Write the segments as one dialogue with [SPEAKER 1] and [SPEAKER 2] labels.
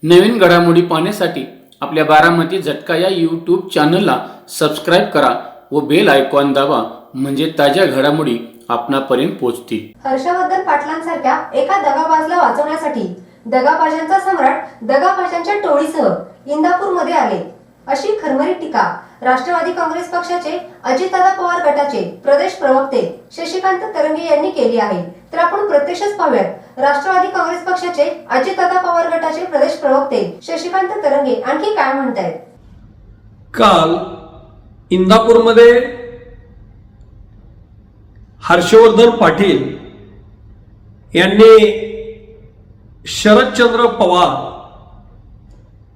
[SPEAKER 1] नवीन घडामोडी पाहण्यासाठी आपल्या बारामती झटका या यूट्यूब चॅनलला सबस्क्राईब करा व बेल आयकॉन दाबा, म्हणजे ताज्या घडामोडी आपणापर्यंत पोहोचतील.
[SPEAKER 2] हर्षवर्धन पाटलांसारख्या एका दगाबाजला वाचवण्यासाठी दगाबाजांचा सम्राट दगाबाजांच्या टोळीसह इंदापूरमध्ये आले, अशी खरमरी टीका राष्ट्रवादी काँग्रेस पक्षाचे अजितदादा पवार गटाचे प्रदेश प्रवक्ते शशिकांत तरंगे यांनी केली आहे. तर आपण प्रत्यक्षच पाहूयात राष्ट्रवादी काँग्रेस पक्षाचे अजितदादा पवार गटाचे प्रदेश प्रवक्ते शशिकांत तरंगे आणखी काय म्हणतायत.
[SPEAKER 3] काल इंदापूरमध्ये हर्षवर्धन पाटील यांनी शरदचंद्र पवार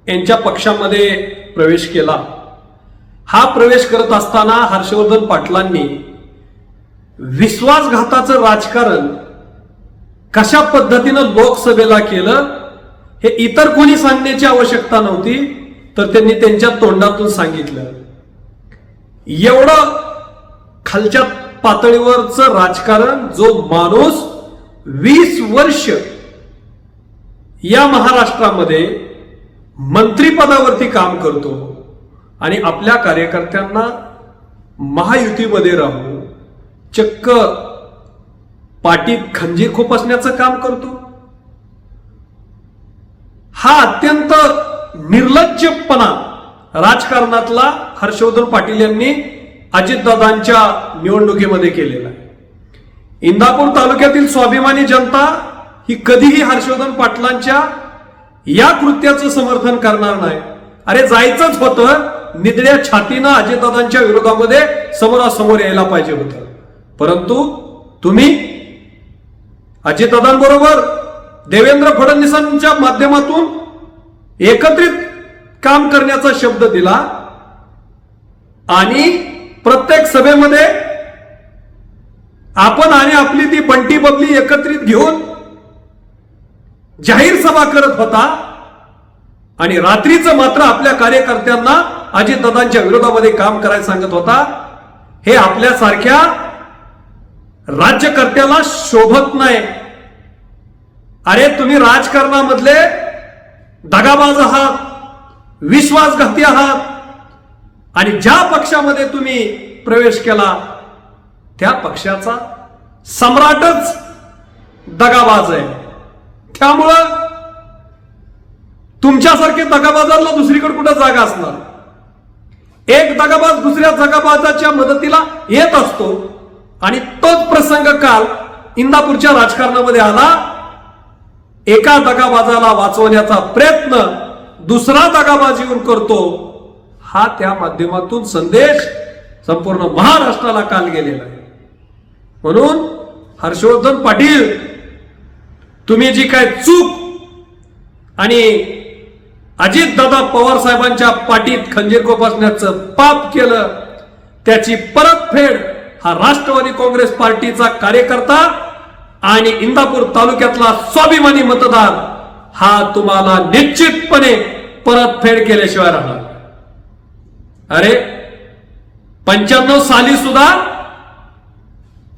[SPEAKER 3] यांच्या पक्षामध्ये प्रवेश केला. हा प्रवेश करत असताना हर्षवर्धन पाटलांनी विश्वासघाताचं राजकारण कशा पद्धतीनं लोकसभेला केलं हे इतर कोणी सांगण्याची आवश्यकता नव्हती, तर त्यांनी त्यांच्या तोंडातून सांगितलं. एवढं खालच्या पातळीवरचं राजकारण जो माणूस 20 वर्ष या महाराष्ट्रामध्ये मंत्रिपदावरती काम करतो आणि आपल्या कार्यकर्त्यांना महायुतीमध्ये राहून चक्क पाठीत खंजीर खोपसण्याचं काम करतो, हा अत्यंत निर्लज्जपणा राजकारणातला हर्षवर्धन पाटील यांनी अजितदादांच्या निवडणुकीमध्ये केलेला आहे. इंदापूर तालुक्यातील स्वाभिमानी जनता ही कधीही हर्षवर्धन पाटलांच्या या कृत्याचं समर्थन करणार नाही. अरे जायचंच होतं, निधड्या छातीनं अजितदादांच्या विरोधामध्ये समोरासमोर यायला पाहिजे होतं, परंतु तुम्ही अजितदादांबरोबर देवेंद्र फडणवीसांच्या माध्यमातून एकत्रित काम करण्याचा शब्द दिला आणि प्रत्येक सभेमध्ये आपण आणि आपली ती बंटी बबली एकत्रित घेऊन जाहीर सभा करत होता आणि रात्रीचं मात्र आपल्या कार्यकर्त्यांना अजितदादांच्या विरोधामध्ये काम करायला सांगत होता. हे आपल्यासारख्या राज्यकर्त्याला शोभत नाही. अरे तुम्ही राजकारणामधले दगाबाज आहात, विश्वासघाती आहात आणि ज्या पक्षामध्ये तुम्ही प्रवेश केला त्या पक्षाचा सम्राटच दगाबाज आहे. त्यामुळं तुमच्यासारखे दगाबाजांना दुसरीकडे कुठं जागा असणार. एक दगाबाज दुसऱ्या दगाबाजाच्या मदतीला येत असतो आणि तोच प्रसंग काल इंदापूरच्या राजकारणामध्ये आला. एका दगाबाजाला वाचवण्याचा प्रयत्न दुसरा दगाबाज येऊन करतो, हा त्या माध्यमातून संदेश संपूर्ण महाराष्ट्राला काल गेलेला आहे. म्हणून हर्षवर्धन पाटील, तुम्ही जी काय चूक आणि अजितदादा पवार साहेबांच्या पाठीत खंजीर खोपसण्याचं पाप केलं, त्याची परतफेड हा राष्ट्रवादी काँग्रेस पार्टीचा कार्यकर्ता आणि इंदापूर तालुक्यातला स्वाभिमानी मतदार हा तुम्हाला निश्चितपणे परतफेड केल्याशिवाय राहणार. अरे 95 साली सुद्धा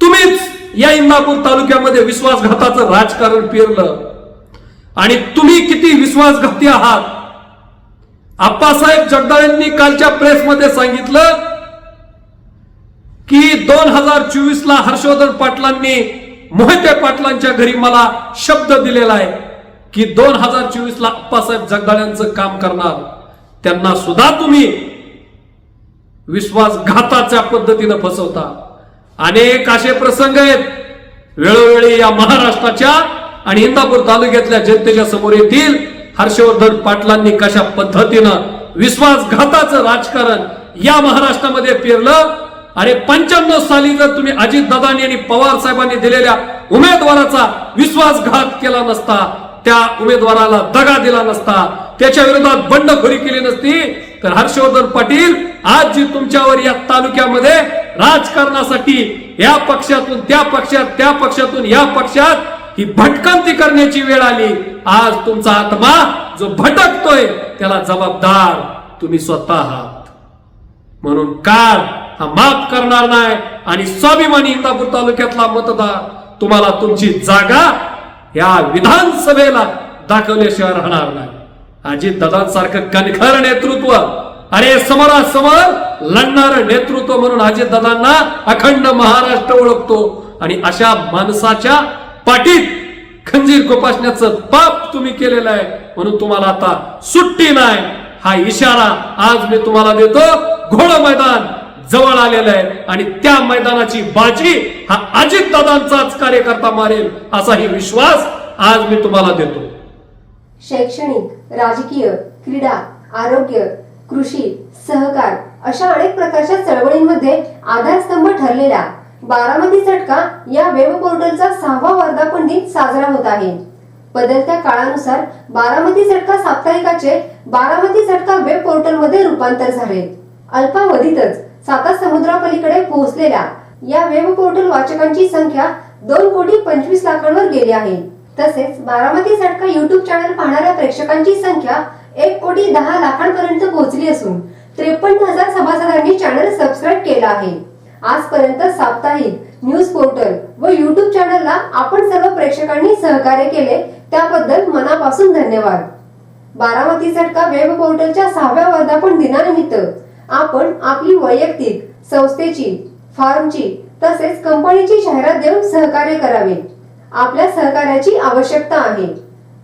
[SPEAKER 3] तुम्हीच या इंदापूर तालुक्यामध्ये विश्वासघाताचं राजकारण पेरलं आणि तुम्ही किती विश्वासघाती आहात. आप्पासाहेब जगदाळेंनी कालच्या प्रेसमध्ये सांगितलं की 2024 ला हर्षवर्धन पाटलांनी मोहिते पाटलांच्या घरी मला शब्द दिलेला आहे की 2024 ला आप्पासाहेब जगदाळेंचं काम करणार. त्यांना सुद्धा तुम्ही विश्वासघाताच्या पद्धतीनं फसवता. अनेक असे प्रसंग आहेत वेळोवेळी या महाराष्ट्राच्या आणि इंदापूर तालुक्यातल्या जनतेच्या समोर येतील. हर्षवर्धन पाटलांनी कशा पद्धतीनं विश्वासघाताचं राजकारण या महाराष्ट्रामध्ये पेरलं. अरे 95 साली जर तुम्ही अजितदादांनी आणि पवार साहेबांनी दिलेल्या उमेदवाराचा विश्वासघात केला नसता, त्या उमेदवाराला दगा दिला नसता, त्याच्या विरोधात बंडखोरी केली नसती, तर हर्षवर्धन पाटील आज जी तुमच्यावर या तालुक्यामध्ये राजकारणासाठी या पक्षातून त्या पक्षात, त्या पक्षातून या पक्षात ही भटकंती करण्याची वेळ आली. आज तुमचा आत्मा जो भटकतोय त्याला जबाबदार तुम्ही स्वतः आहात. म्हणून काळ हा माफ करणार नाही आणि स्वाभिमानी इंदापूर तालुक्यातला मतदार तुम्हाला तुमची जागा या विधानसभेला दाखवल्याशिवाय राहणार नाही. अजित दादांसारखं कणखर नेतृत्व, अरे समोरासमोर लढणारं नेतृत्व म्हणून अजित दादांना अखंड महाराष्ट्र ओळखतो. आणि अशा माणसाच्या पाठीत खंजीर खुपसण्याचं पाप तुम्ही केलेलं आहे, म्हणून तुम्हाला आता सुट्टी नाही. हा इशारा आज मी तुम्हाला देतो. घोड मैदान जवळ आलेलं आहे आणि त्या मैदानाची बाजी हा अजित दादांचाच कार्यकर्ता मारेल, असाही विश्वास आज मी तुम्हाला देतो.
[SPEAKER 2] शैक्षणिक, राजकीय, क्रीडा, आरोग्य, कृषी, सहकार अशा अनेक प्रकारच्या चळवळींमध्ये आधारस्तंभ ठरलेला बारामती झटका या वेब पोर्टलचा 6वा वर्धापन दिन साजरा होत आहे. बदलत्या काळानुसार बारामती झटका साप्ताहिकाचे बारामती झटका वेब पोर्टल मध्ये रूपांतर झाले. अल्पावधीतच 7 समुद्रापलीकडे पोहोचलेल्या या वेब पोर्टल वाचकांची संख्या 2,25,00,000 गेली आहे. तसेच बारामती झटका युट्यूब चॅनल पाहणाऱ्या प्रेक्षकांची संख्या 1,10,00,000 पर्यंत पोहोचली असून 53,000 सभासदांनी चॅनल सबस्क्राईब केला आहे. आजपर्यंत साप्ताहिक न्यूज पोर्टल व युट्यूब चॅनलला आपण सर्व प्रेक्षकांनी सहकार्य केले त्याबद्दल मनापासून धन्यवाद. बारामती झटका वेब पोर्टलच्या 6व्या वर्धापन दिनानिमित्त आपण आपली वैयक्तिक, संस्थेची, फार्मची तसेच कंपनीची जाहिरात देऊन सहकार्य करावे. आपल्या सहकार्याची आवश्यकता आहे.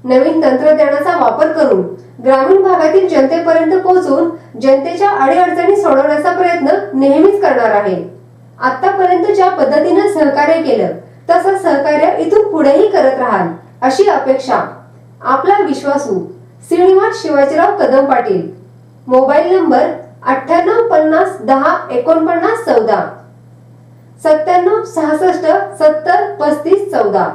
[SPEAKER 2] नवीन तंत्रज्ञानाचा वापर करून ग्रामीण भागातील जनतेपर्यंत पोहोचून जनतेच्या अडीअडचणी सोडवण्याचा प्रयत्न नेहमीच करणार आहे. आतापर्यंत ज्या पद्धतीने सहकार्य केलं तसं सहकार्य इथून पुढेही करत राहाल अशी अपेक्षा. आपला विश्वासू श्रीनिवास शिवाजीराव कदम पाटील. Mobile number 9850 10 49 14 97 66 70 35 14.